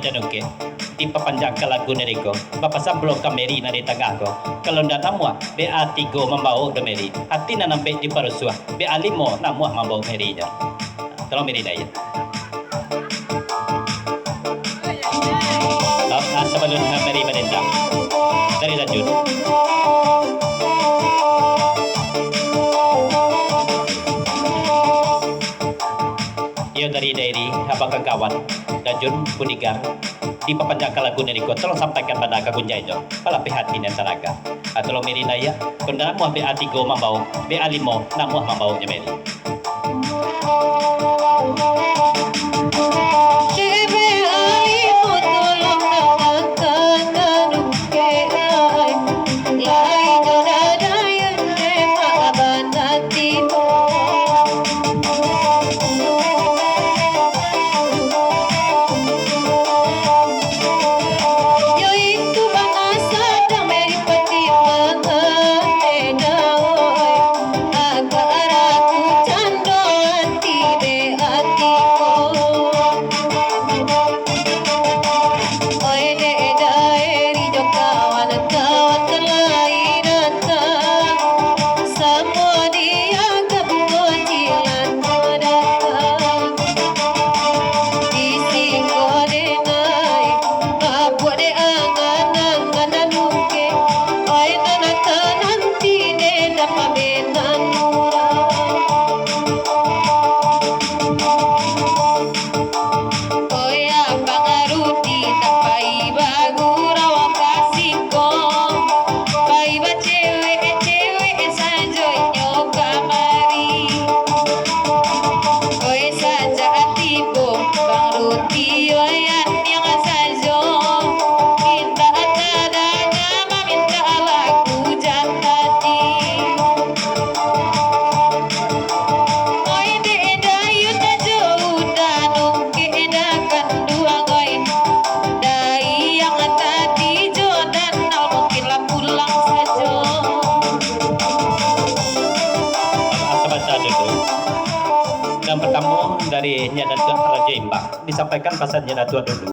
danuke dipapanjang ke lagu neriko bapak sablong kameri na di tengah ko kalau ndak namua be atigo membawa domeri hati na nampe di parusua be alimo namua membawa merinya tolong meri daya sebelum meri menendang dari lanjut ia dari dairi abang kawan dan Jun Kunigar di papanjang lagu neriko tolong sampaikan pada kagunjai jo pala hati dan taraga atau meri daya kunda namu be atigo membau be alimo namu membau nyemeri yang pertama dari Nyadatua Raja Imbang disampaikan pasal Nyadatua dulu.